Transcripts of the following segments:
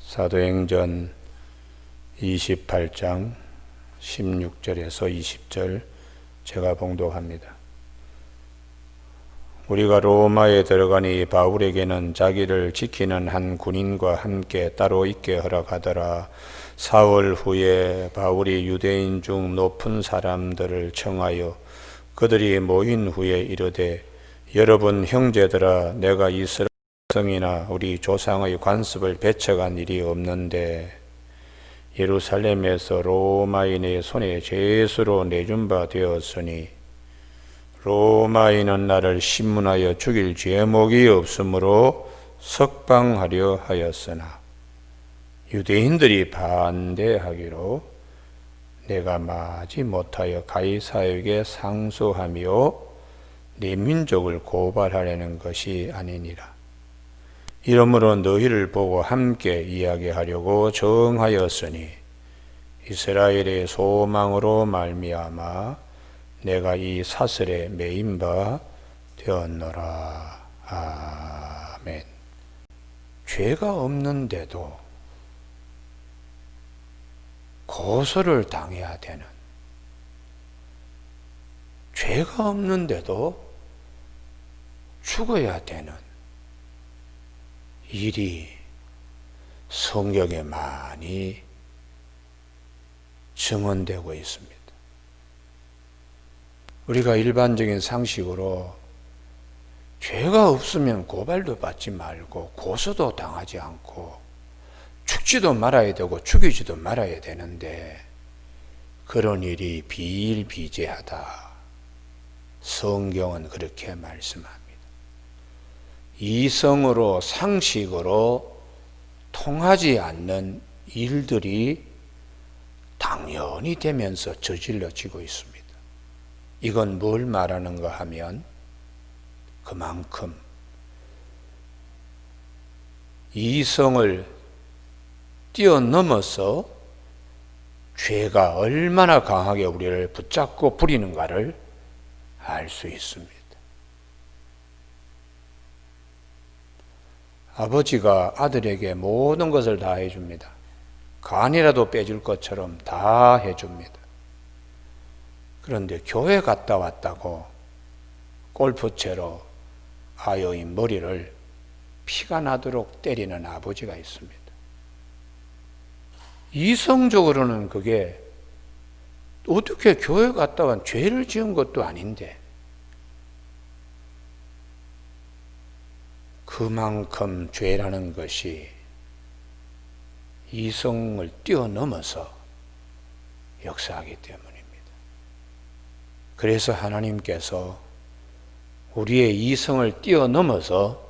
사도행전 28장 16절에서 20절 제가 봉독합니다. 우리가 로마에 들어가니 바울에게는 자기를 지키는 한 군인과 함께 따로 있게 허락하더라. 사흘 후에 바울이 유대인 중 높은 사람들을 청하여 그들이 모인 후에 이르되, 여러분 형제들아, 내가 이스라엘 백성이나 우리 조상의 관습을 배척한 일이 없는데 예루살렘에서 로마인의 손에 죄수로 내준 바 되었으니 로마인은 나를 신문하여 죽일 죄목이 없으므로 석방하려 하였으나 유대인들이 반대하기로 내가 마지 못하여 가이사에게 상소하며 내 민족을 고발하려는 것이 아니니라. 이러므로 너희를 보고 함께 이야기하려고 정하였으니 이스라엘의 소망으로 말미암아 내가 이 사슬에 매인 바 되었노라. 아멘. 죄가 없는데도 고소를 당해야 되는, 죄가 없는데도 죽어야 되는 일이 성경에 많이 증언되고 있습니다. 우리가 일반적인 상식으로 죄가 없으면 고발도 받지 말고 고소도 당하지 않고 죽지도 말아야 되고 죽이지도 말아야 되는데 그런 일이 비일비재하다. 성경은 그렇게 말씀합니다. 이성으로 상식으로 통하지 않는 일들이 당연히 되면서 저질러지고 있습니다. 이건 뭘 말하는가 하면 그만큼 이성을 뛰어넘어서 죄가 얼마나 강하게 우리를 붙잡고 부리는가를 알 수 있습니다. 아버지가 아들에게 모든 것을 다 해줍니다. 간이라도 빼줄 것처럼 다 해줍니다. 그런데 교회 갔다 왔다고 골프채로 아이의 머리를 피가 나도록 때리는 아버지가 있습니다. 이성적으로는 그게 어떻게 교회 갔다 온 죄를 지은 것도 아닌데 그만큼 죄라는 것이 이성을 뛰어넘어서 역사하기 때문입니다. 그래서 하나님께서 우리의 이성을 뛰어넘어서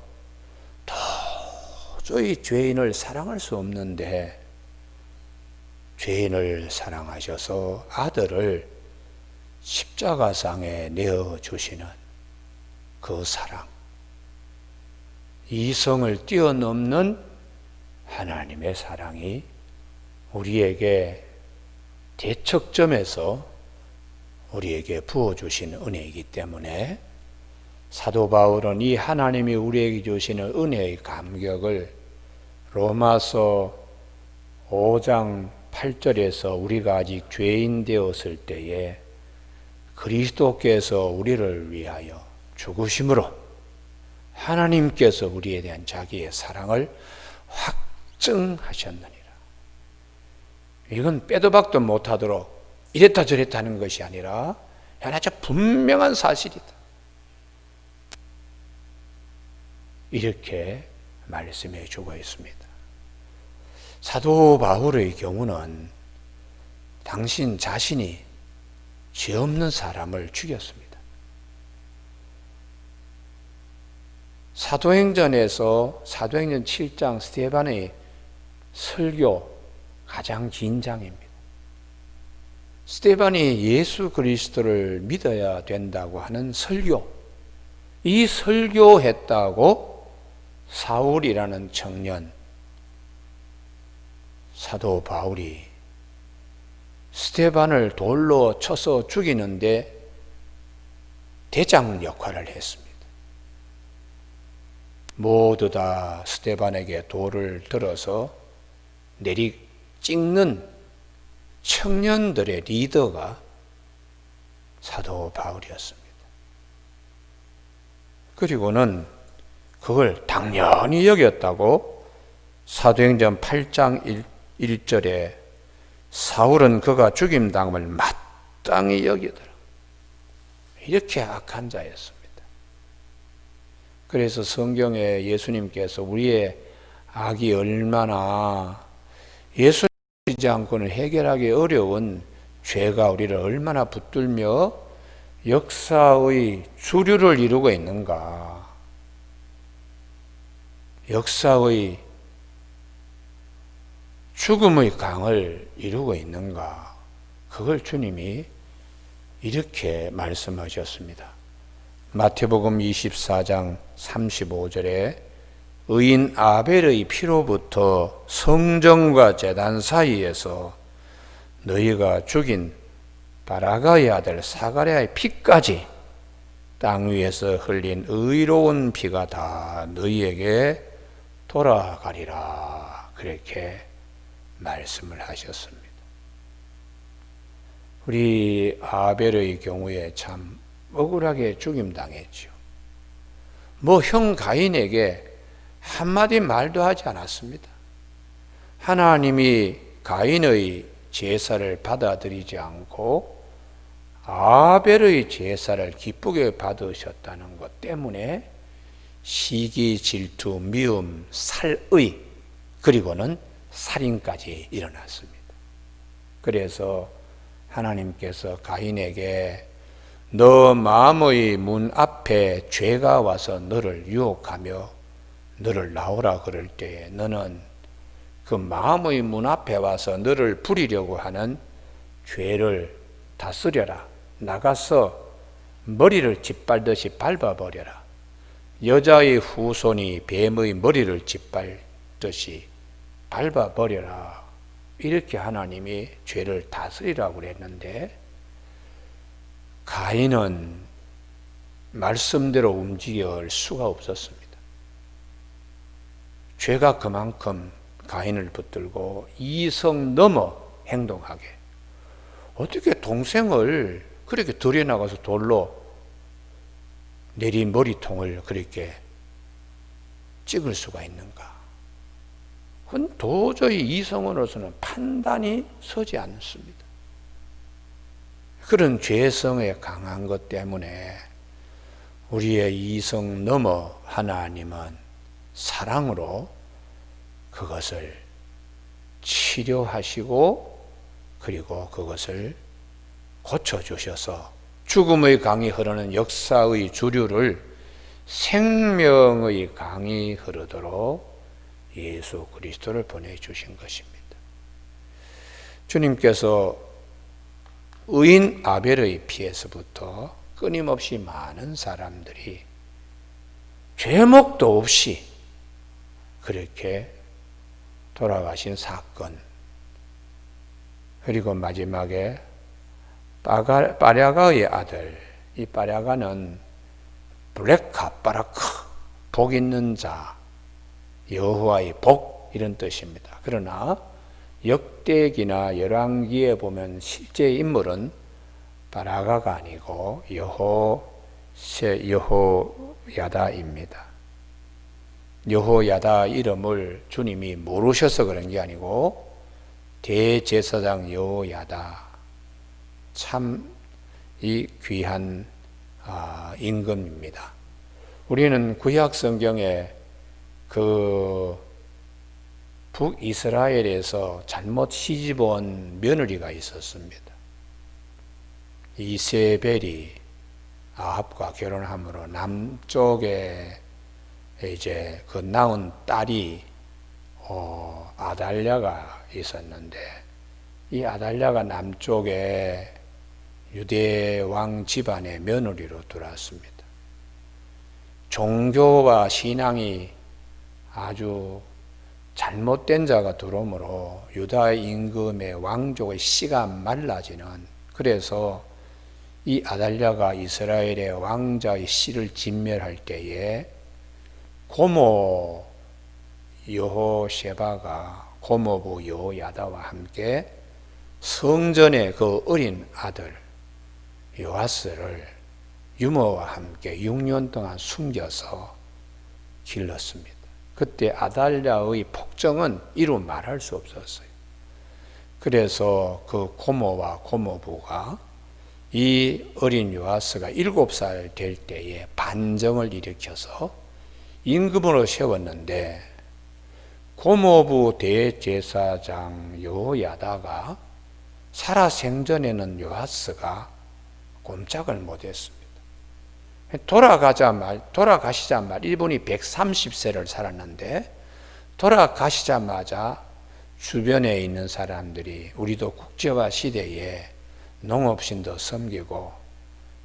도저히 죄인을 사랑할 수 없는데 죄인을 사랑하셔서 아들을 십자가상에 내어주시는 그 사랑, 이성을 뛰어넘는 하나님의 사랑이 우리에게 대척점에서 우리에게 부어주신 은혜이기 때문에 사도 바울은 이 하나님이 우리에게 주시는 은혜의 감격을 로마서 5장 8절에서 우리가 아직 죄인 되었을 때에 그리스도께서 우리를 위하여 죽으심으로 하나님께서 우리에 대한 자기의 사랑을 확증하셨느니라. 이건 빼도 박도 못하도록 이랬다 저랬다 하는 것이 아니라 아주 분명한 사실이다. 이렇게 말씀해 주고 있습니다. 사도 바울의 경우는 당신 자신이 죄 없는 사람을 죽였습니다. 사도행전에서 사도행전 7장 스데반의 설교 가장 긴 장입니다. 스데반이 예수 그리스도를 믿어야 된다고 하는 설교, 이 설교했다고 사울이라는 청년, 사도 바울이 스데반을 돌로 쳐서 죽이는데 대장 역할을 했습니다. 모두 다 스데반에게 돌을 들어서 내리 찍는 청년들의 리더가 사도 바울이었습니다. 그리고는 그걸 당연히 여겼다고 사도행전 8장 1절에 사울은 그가 죽임당함을 마땅히 여기더라. 이렇게 악한 자였습니다. 그래서 성경에 예수님께서 우리의 악이 얼마나 예수님이지 않고는 해결하기 어려운 죄가 우리를 얼마나 붙들며 역사의 주류를 이루고 있는가, 역사의 죽음의 강을 이루고 있는가, 그걸 주님이 이렇게 말씀하셨습니다. 마태복음 24장 35절에 의인 아벨의 피로부터 성전과 제단 사이에서 너희가 죽인 바라가의 아들 사가랴의 피까지 땅 위에서 흘린 의로운 피가 다 너희에게 돌아가리라, 그렇게 말씀을 하셨습니다. 우리 아벨의 경우에 참 억울하게 죽임당했죠. 형 가인에게 한마디 말도 하지 않았습니다. 하나님이 가인의 제사를 받아들이지 않고 아벨의 제사를 기쁘게 받으셨다는 것 때문에 시기, 질투, 미움, 살의, 그리고는 살인까지 일어났습니다. 그래서 하나님께서 가인에게 너 마음의 문 앞에 죄가 와서 너를 유혹하며 너를 나오라 그럴 때에 너는 그 마음의 문 앞에 와서 너를 부리려고 하는 죄를 다스려라. 나가서 머리를 짓밟듯이 밟아버려라. 여자의 후손이 뱀의 머리를 짓밟듯이 밟아버려라. 이렇게 하나님이 죄를 다스리라고 그랬는데 가인은 말씀대로 움직일 수가 없었습니다. 죄가 그만큼 가인을 붙들고 이성 넘어 행동하게, 어떻게 동생을 그렇게 들여나가서 돌로 내린 머리통을 그렇게 찍을 수가 있는가? 그건 도저히 이성으로서는 판단이 서지 않습니다. 그런 죄성에 강한 것 때문에 우리의 이성 넘어 하나님은 사랑으로 그것을 치료하시고 그리고 그것을 고쳐주셔서 죽음의 강이 흐르는 역사의 주류를 생명의 강이 흐르도록 예수 그리스도를 보내주신 것입니다. 주님께서 의인 아벨의 피에서부터 끊임없이 많은 사람들이 죄목도 없이 그렇게 돌아가신 사건, 그리고 마지막에 바랴가의 아들, 이 바랴가는 블레카 바라크, 복 있는 자, 여호와의 복, 이런 뜻입니다. 그러나 역대기나 열왕기에 보면 실제 인물은 바라가가 아니고 여호야다입니다. 여호야다 이름을 주님이 모르셔서 그런 게 아니고 대제사장 여호야다, 참 이 귀한 임금입니다. 우리는 구약 성경에 그 북이스라엘에서 잘못 시집온 며느리가 있었습니다. 이세벨이 아합과 결혼함으로 남쪽에 이제 그 낳은 딸이 아달랴가 있었는데, 이 아달랴가 남쪽에 유대 왕 집안의 며느리로 들어왔습니다. 종교와 신앙이 아주 잘못된 자가 들어오므로 유다 임금의 왕족의 씨가 말라지는, 그래서 이 아달랴가 이스라엘의 왕자의 씨를 진멸할 때에 고모 여호셰바가 고모부 여호야다와 함께 성전의 그 어린 아들 요아스를 유모와 함께 6년 동안 숨겨서 길렀습니다. 그때 아달랴의 폭정은 이루 말할 수 없었어요. 그래서 그 고모와 고모부가 이 어린 요아스가 7살 될 때에 반정을 일으켜서 임금으로 세웠는데, 고모부 대제사장 여호야다가 살아생전에는 요아스가 꼼짝을 못했습니다. 돌아가시자마자 이분이 130세를 살았는데, 돌아가시자마자 주변에 있는 사람들이 우리도 국제화 시대에 농업신도 섬기고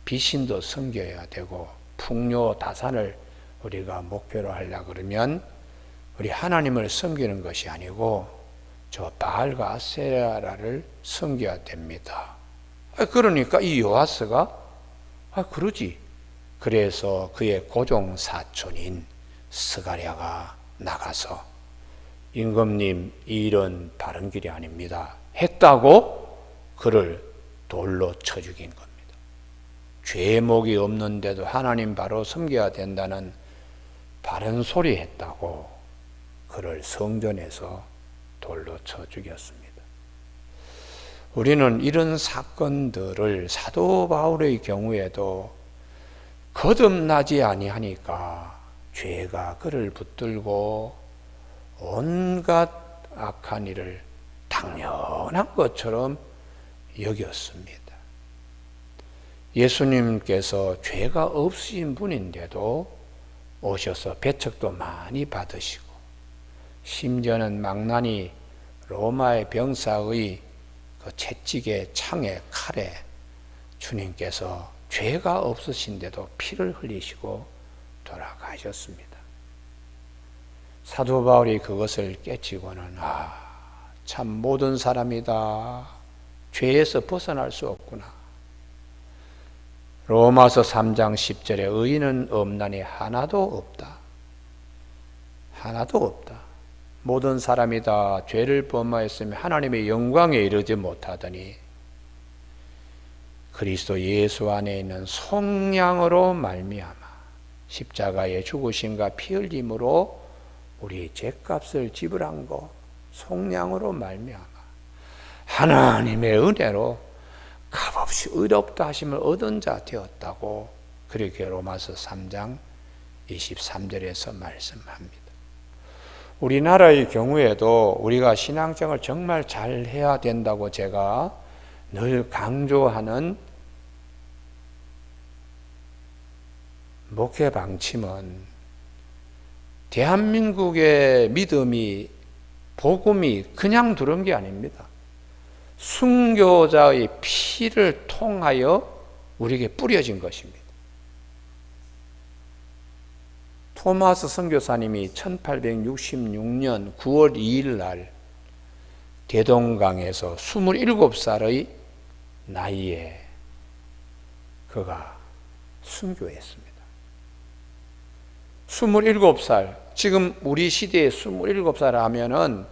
비신도 섬겨야 되고 풍요 다산을 우리가 목표로 하려고 그러면 우리 하나님을 섬기는 것이 아니고 저 바알과 아세라를 섬겨야 됩니다. 그러니까 이 요아스가 그러지. 그래서 그의 고종 사촌인 스가랴가 나가서 임금님, 이 일은 바른 길이 아닙니다 했다고 그를 돌로 쳐 죽인 겁니다. 죄목이 없는데도 하나님 바로 섬겨야 된다는 바른 소리 했다고 그를 성전에서 돌로 쳐 죽였습니다. 우리는 이런 사건들을 사도 바울의 경우에도 거듭나지 아니하니까 죄가 그를 붙들고 온갖 악한 일을 당연한 것처럼 여겼습니다. 예수님께서 죄가 없으신 분인데도 오셔서 배척도 많이 받으시고, 심지어는 망나니 로마의 병사의 그 채찍에 창에 칼에 주님께서 죄가 없으신데도 피를 흘리시고 돌아가셨습니다. 사도 바울이 그것을 깨치고는 참 모든 사람이다. 죄에서 벗어날 수 없구나. 로마서 3장 10절에 의인은 없나니 하나도 없다. 하나도 없다. 모든 사람이 다 죄를 범하였으며 하나님의 영광에 이르지 못하더니 그리스도 예수 안에 있는 속량으로 말미암아 십자가의 죽으심과 피 흘림으로 우리의 죄값을 지불한 것, 속량으로 말미암아 하나님의 은혜로 값없이 의롭다 하심을 얻은 자 되었다고 그렇게 로마서 3장 23절에서 말씀합니다. 우리나라의 경우에도 우리가 신앙생활을 정말 잘 해야 된다고 제가 늘 강조하는 목회 방침은 대한민국의 믿음이, 복음이 그냥 들어온 게 아닙니다. 순교자의 피를 통하여 우리에게 뿌려진 것입니다. 토마스 선교사님이 1866년 9월 2일 날 대동강에서 27살의 나이에 그가 순교했습니다. 27살, 지금 우리 시대에 27살 하면은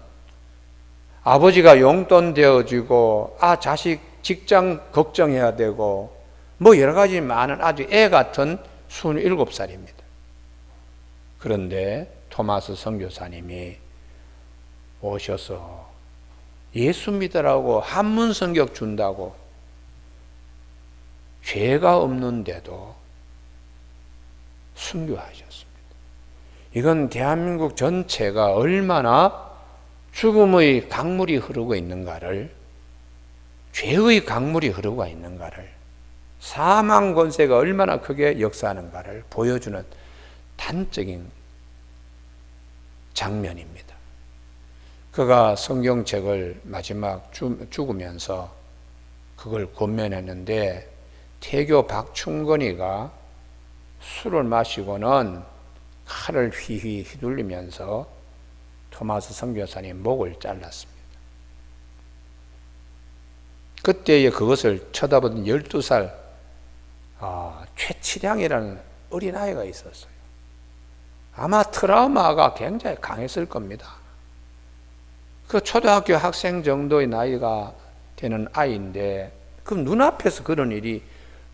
아버지가 용돈 되어지고 자식 직장 걱정해야 되고 뭐 여러 가지 많은 아주 애 같은 27살입니다. 그런데 토마스 선교사님이 오셔서 예수 믿으라고 한문 성경 준다고 죄가 없는데도 순교하셨습니다. 이건 대한민국 전체가 얼마나 죽음의 강물이 흐르고 있는가를, 죄의 강물이 흐르고 있는가를, 사망 권세가 얼마나 크게 역사하는가를 보여주는 단적인 장면입니다. 그가 성경책을 마지막 죽으면서 그걸 권면했는데 태교 박충건이가 술을 마시고는 칼을 휘휘 휘둘리면서 토마스 선교사님 목을 잘랐습니다. 그때에 그것을 쳐다보던 12살 최치량이라는 어린아이가 있었어요. 아마 트라우마가 굉장히 강했을 겁니다. 그 초등학교 학생 정도의 나이가 되는 아이인데 그 눈앞에서 그런 일이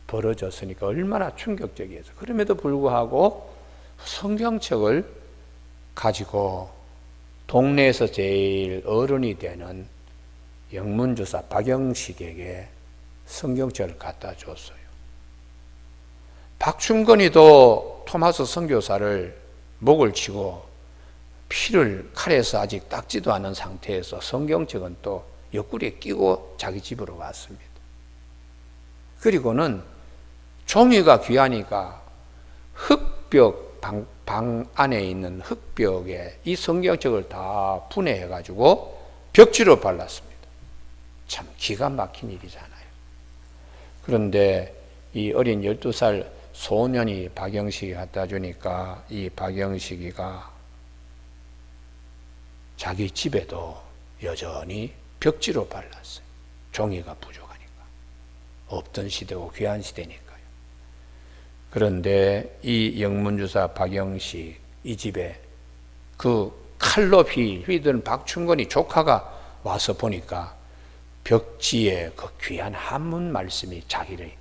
벌어졌으니까 얼마나 충격적이었어요. 그럼에도 불구하고 성경책을 가지고 동네에서 제일 어른이 되는 영문주사 박영식에게 성경책을 갖다 줬어요. 박충건이도 토마스 선교사를 목을 치고 피를 칼에서 아직 닦지도 않은 상태에서 성경책은 또 옆구리에 끼고 자기 집으로 왔습니다. 그리고는 종이가 귀하니까 흙벽 방 안에 있는 흙벽에 이 성경책을 다 분해해 가지고 벽지로 발랐습니다. 참 기가 막힌 일이잖아요. 그런데 이 어린 12살 소년이 박영식이 갖다 주니까 이 박영식이가 자기 집에도 여전히 벽지로 발랐어요. 종이가 부족하니까. 없던 시대고 귀한 시대니까요. 그런데 이 영문주사 박영식 이 집에 그 칼로 휘든 박충건이 조카가 와서 보니까 벽지에 그 귀한 한문 말씀이 자기를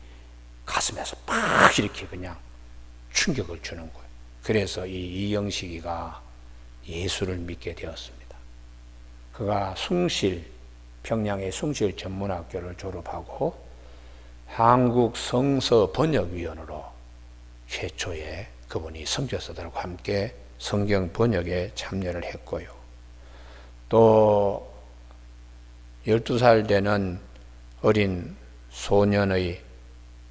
가슴에서 팍 이렇게 그냥 충격을 주는 거예요. 그래서 이 이영식이가 예수를 믿게 되었습니다. 그가 평양의 숭실 전문학교를 졸업하고 한국 성서 번역위원으로 최초에 그분이 선교사들과 함께 성경 번역에 참여를 했고요. 또 12살 되는 어린 소년의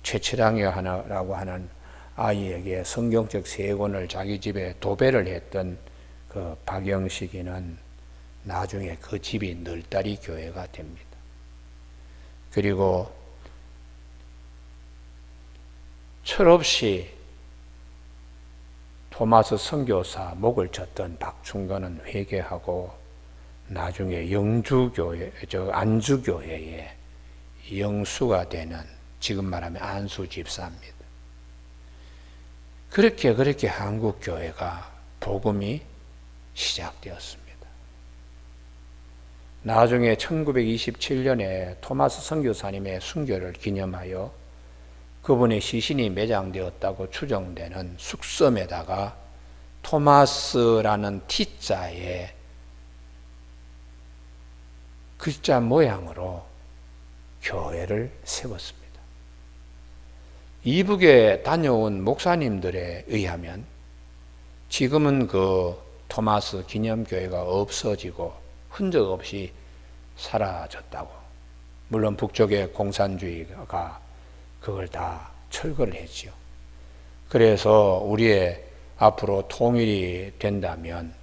최철항이라고 하는 아이에게 성경책 3권을 자기 집에 도배를 했던 그 박영식이는 나중에 그 집이 널다리 교회가 됩니다. 그리고 철없이 토마스 선교사 목을 쳤던 박충건은 회개하고 나중에 안주교회의 영수가 되는, 지금 말하면 안수 집사입니다. 그렇게 한국 교회가 복음이 시작되었습니다. 나중에 1927년에 토마스 선교사님의 순교를 기념하여 그분의 시신이 매장되었다고 추정되는 쑥섬에다가 토마스라는 T자의 글자 모양으로 교회를 세웠습니다. 이북에 다녀온 목사님들에 의하면 지금은 그 토마스 기념교회가 없어지고 흔적 없이 사라졌다고. 물론 북쪽의 공산주의가 그걸 다 철거를 했지요. 그래서 우리의 앞으로 통일이 된다면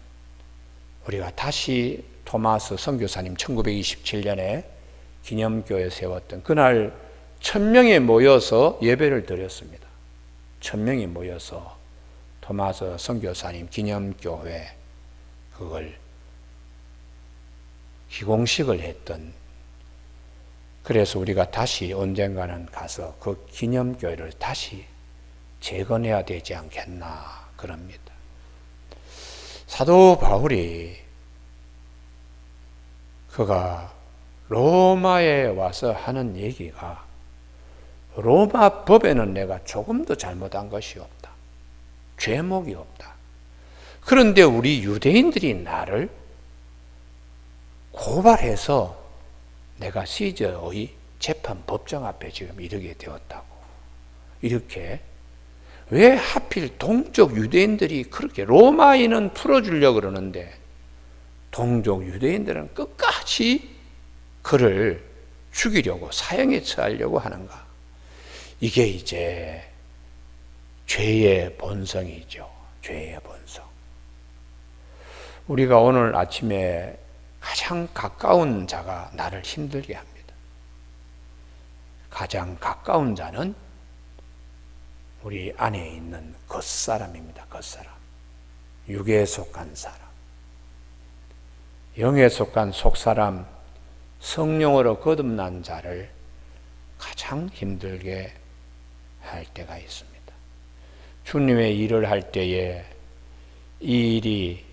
우리가 다시 토마스 선교사님 1927년에 기념교회 세웠던 그날 1000명이 모여서 예배를 드렸습니다. 1000명이 모여서 토마스 선교사님 기념교회 그걸 기공식을 했던, 그래서 우리가 다시 언젠가는 가서 그 기념교회를 다시 재건해야 되지 않겠나 그럽니다. 사도 바울이 그가 로마에 와서 하는 얘기가 로마 법에는 내가 조금도 잘못한 것이 없다. 죄목이 없다. 그런데 우리 유대인들이 나를 고발해서 내가 시저의 재판 법정 앞에 지금 이르게 되었다고. 이렇게 왜 하필 동족 유대인들이 그렇게, 로마인은 풀어주려고 그러는데 동족 유대인들은 끝까지 그를 죽이려고, 사형에 처하려고 하는가. 이게 이제 죄의 본성이죠. 죄의 본성. 우리가 오늘 아침에 가장 가까운 자가 나를 힘들게 합니다. 가장 가까운 자는 우리 안에 있는 겉사람입니다. 겉사람. 육에 속한 사람. 영에 속한 속사람, 성령으로 거듭난 자를 가장 힘들게 할 때가 있습니다. 주님의 일을 할 때에 이 일이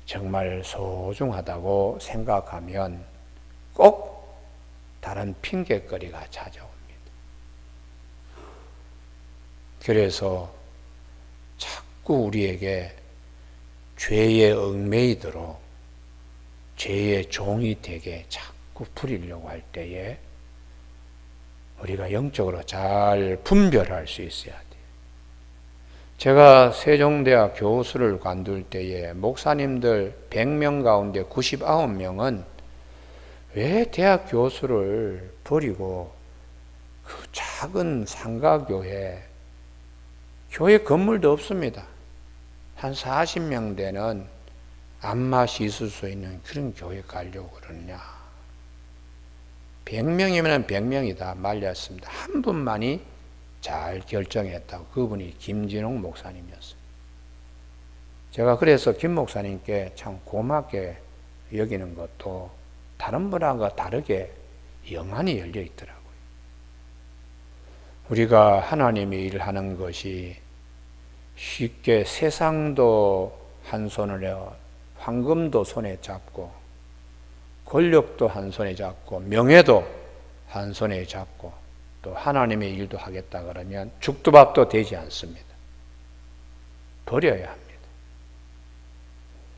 정말 소중하다고 생각하면 꼭 다른 핑계거리가 찾아옵니다. 그래서 자꾸 우리에게 죄에 얽매이도록 죄의 종이 되게 자꾸 부리려고 할 때에 우리가 영적으로 잘 분별할 수 있어야 돼요. 제가 세종대학 교수를 관둘 때에 목사님들 100명 가운데 99명은 왜 대학 교수를 버리고 그 작은 상가교회, 교회 건물도 없습니다. 한 40명 되는 안마시 있을 수 있는 그런 교회 가려고 그러느냐. 100명이면 100명이 다 말렸습니다. 한 분만이 잘 결정했다고. 그분이 김진홍 목사님이었어요. 제가 그래서 김 목사님께 참 고맙게 여기는 것도 다른 분하고 다르게 영안이 열려 있더라고요. 우리가 하나님의 일을 하는 것이 쉽게 세상도 한 손으로, 황금도 손에 잡고, 권력도 한 손에 잡고, 명예도 한 손에 잡고, 또 하나님의 일도 하겠다 그러면 죽도 밥도 되지 않습니다. 버려야 합니다.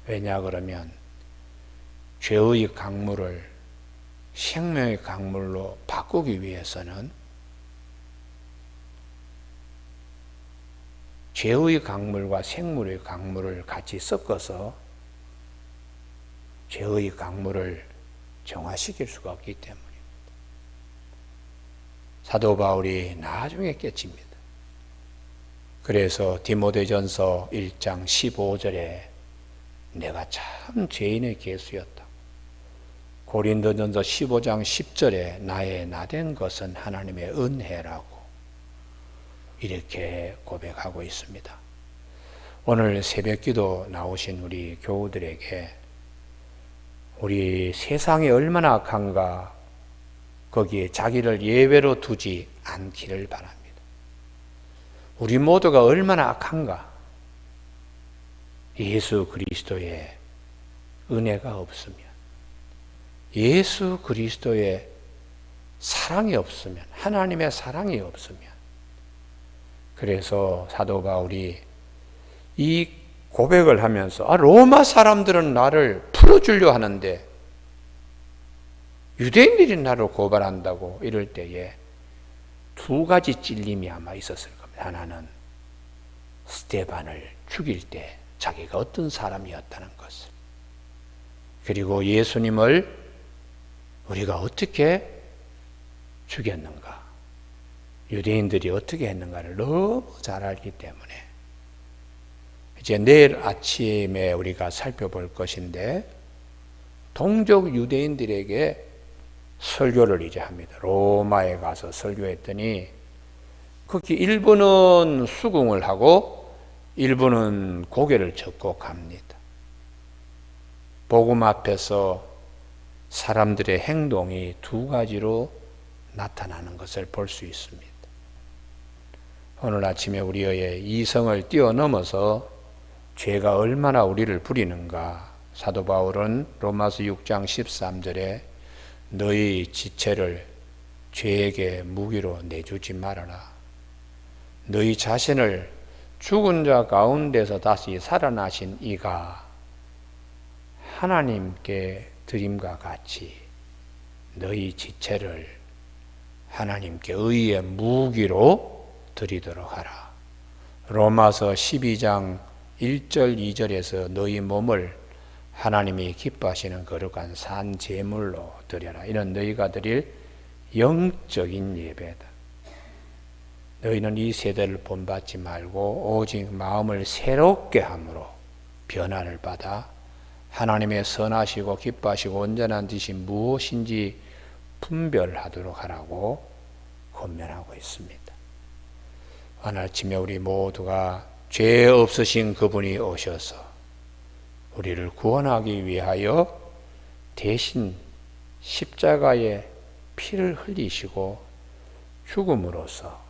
왜냐 그러면 죄의 강물을 생명의 강물로 바꾸기 위해서는 죄의 강물과 생물의 강물을 같이 섞어서 죄의 강물을 정화시킬 수가 없기 때문입니다. 사도 바울이 나중에 깨칩니다. 그래서 디모데전서 1장 15절에 내가 참 죄인의 개수였다. 고린도전서 15장 10절에 나의 나된 것은 하나님의 은혜라고 이렇게 고백하고 있습니다. 오늘 새벽기도 나오신 우리 교우들에게 우리 세상이 얼마나 악한가 거기에 자기를 예외로 두지 않기를 바랍니다. 우리 모두가 얼마나 악한가. 예수 그리스도의 은혜가 없으면, 예수 그리스도의 사랑이 없으면, 하나님의 사랑이 없으면, 그래서 사도 바울이 이 고백을 하면서 로마 사람들은 나를 풀어주려 하는데 유대인들이 나를 고발한다고 이럴 때에 두 가지 찔림이 아마 있었을 겁니다. 하나는 스데반을 죽일 때 자기가 어떤 사람이었다는 것을, 그리고 예수님을 우리가 어떻게 죽였는가, 유대인들이 어떻게 했는가를 너무 잘 알기 때문에 이제 내일 아침에 우리가 살펴볼 것인데 동족 유대인들에게 설교를 이제 합니다. 로마에 가서 설교했더니 거기 일부는 수긍을 하고 일부는 고개를 젓고 갑니다. 복음 앞에서 사람들의 행동이 두 가지로 나타나는 것을 볼 수 있습니다. 오늘 아침에 우리의 이성을 뛰어넘어서 죄가 얼마나 우리를 부리는가, 사도 바울은 로마서 6장 13절에 너희 지체를 죄에게 무기로 내주지 말아라. 너희 자신을 죽은 자 가운데서 다시 살아나신 이가 하나님께 드림과 같이 너희 지체를 하나님께 의의 무기로 드리도록 하라. 로마서 12장 1절 2절에서 너희 몸을 하나님이 기뻐하시는 거룩한 산 제물로 드려라. 이는 너희가 드릴 영적인 예배다. 너희는 이 세대를 본받지 말고 오직 마음을 새롭게 함으로 변화를 받아 하나님의 선하시고 기뻐하시고 온전한 뜻이 무엇인지 분별하도록 하라고 권면하고 있습니다. 오늘 아침에 우리 모두가 죄 없으신 그분이 오셔서 우리를 구원하기 위하여 대신 십자가에 피를 흘리시고 죽음으로써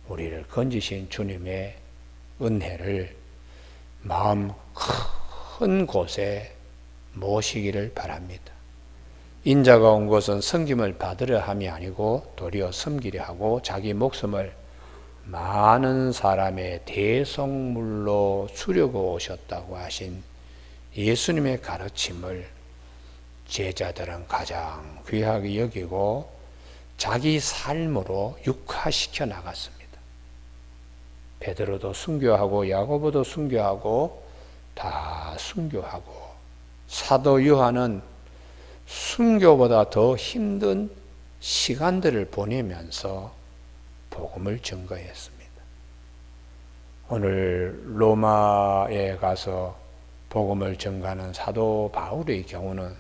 우리를 건지신 주님의 은혜를 마음 큰 곳에 모시기를 바랍니다. 인자가 온 것은 섬김을 받으려 함이 아니고 도리어 섬기려 하고 자기 목숨을 많은 사람의 대속물로 주려고 오셨다고 하신 예수님의 가르침을 제자들은 가장 귀하게 여기고 자기 삶으로 육화시켜 나갔습니다. 베드로도 순교하고 야고보도 순교하고 다 순교하고 사도 요한은 순교보다 더 힘든 시간들을 보내면서 복음을 증거했습니다. 오늘 로마에 가서 복음을 증거하는 사도 바울의 경우는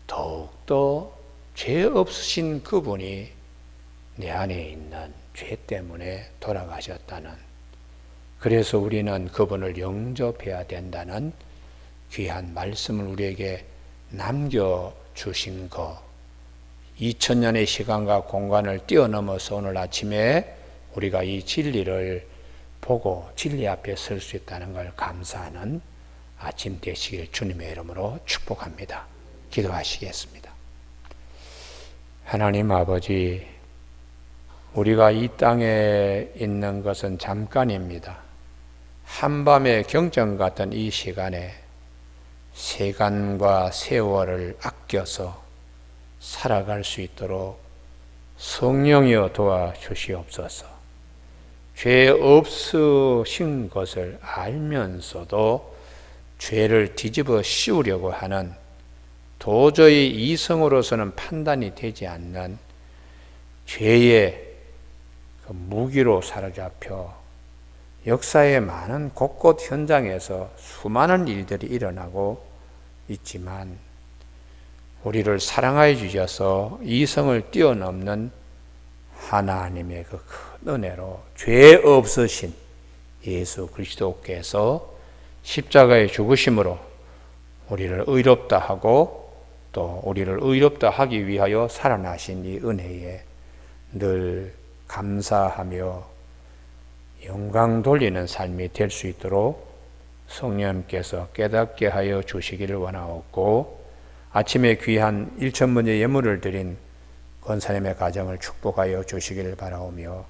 더욱더 죄 없으신 그분이 내 안에 있는 죄 때문에 돌아가셨다는, 그래서 우리는 그분을 영접해야 된다는 귀한 말씀을 우리에게 남겨주신 것, 2000년의 시간과 공간을 뛰어넘어서 오늘 아침에 우리가 이 진리를 보고 진리 앞에 설 수 있다는 걸 감사하는 아침 되시길 주님의 이름으로 축복합니다. 기도하시겠습니다. 하나님 아버지, 우리가 이 땅에 있는 것은 잠깐입니다. 한밤의 경전 같은 이 시간에 시간과 세월을 아껴서 살아갈 수 있도록 성령이여 도와주시옵소서. 죄 없으신 것을 알면서도 죄를 뒤집어 씌우려고 하는, 도저히 이성으로서는 판단이 되지 않는 죄의 그 무기로 사로잡혀 역사의 많은 곳곳 현장에서 수많은 일들이 일어나고 있지만, 우리를 사랑하여 주셔서 이성을 뛰어넘는 하나님의 그 큰 은혜로 죄 없으신 예수 그리스도께서 십자가의 죽으심으로 우리를 의롭다 하고 또 우리를 의롭다 하기 위하여 살아나신 이 은혜에 늘 감사하며 영광 돌리는 삶이 될 수 있도록 성령님께서 깨닫게 하여 주시기를 원하옵고, 아침에 귀한 1000번째 예물을 드린 권사님의 가정을 축복하여 주시기를 바라오며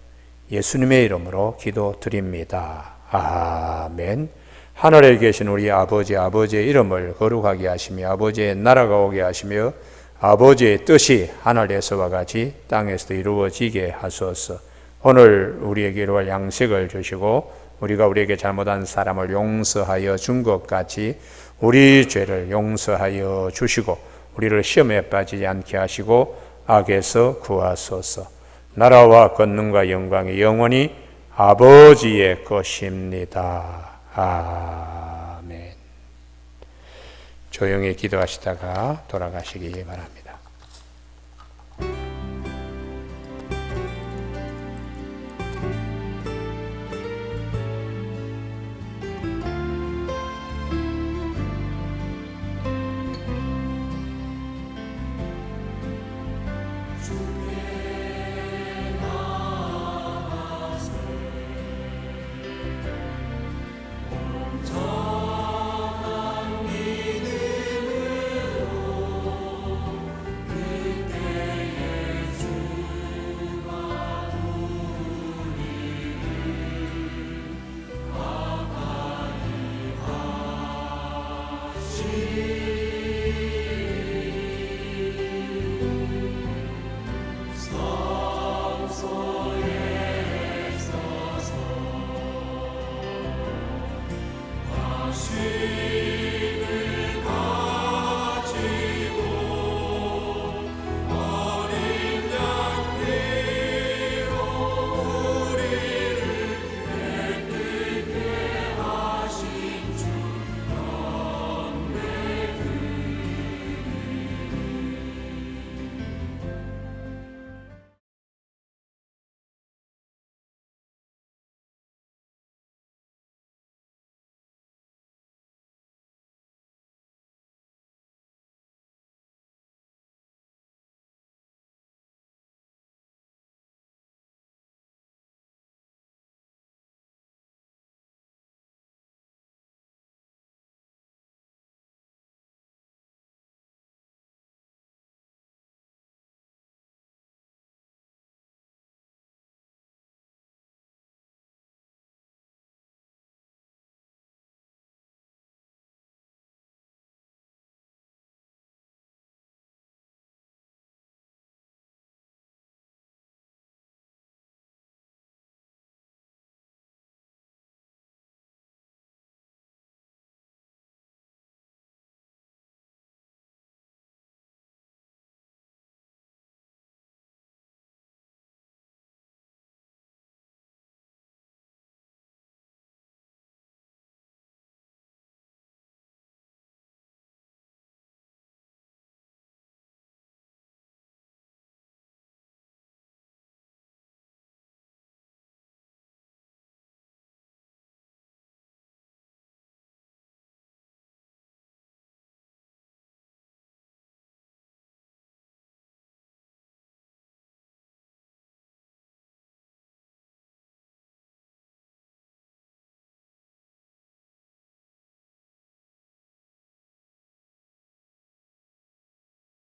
예수님의 이름으로 기도드립니다. 아멘. 하늘에 계신 우리 아버지, 아버지의 이름을 거룩하게 하시며 아버지의 나라가 오게 하시며 아버지의 뜻이 하늘에서와 같이 땅에서도 이루어지게 하소서. 오늘 우리에게 이루어갈 양식을 주시고 우리가 우리에게 잘못한 사람을 용서하여 준 것 같이 우리 죄를 용서하여 주시고 우리를 시험에 빠지지 않게 하시고 악에서 구하소서. 나라와 권능과 영광이 영원히 아버지의 것입니다. 아멘. 조용히 기도하시다가 돌아가시기 바랍니다.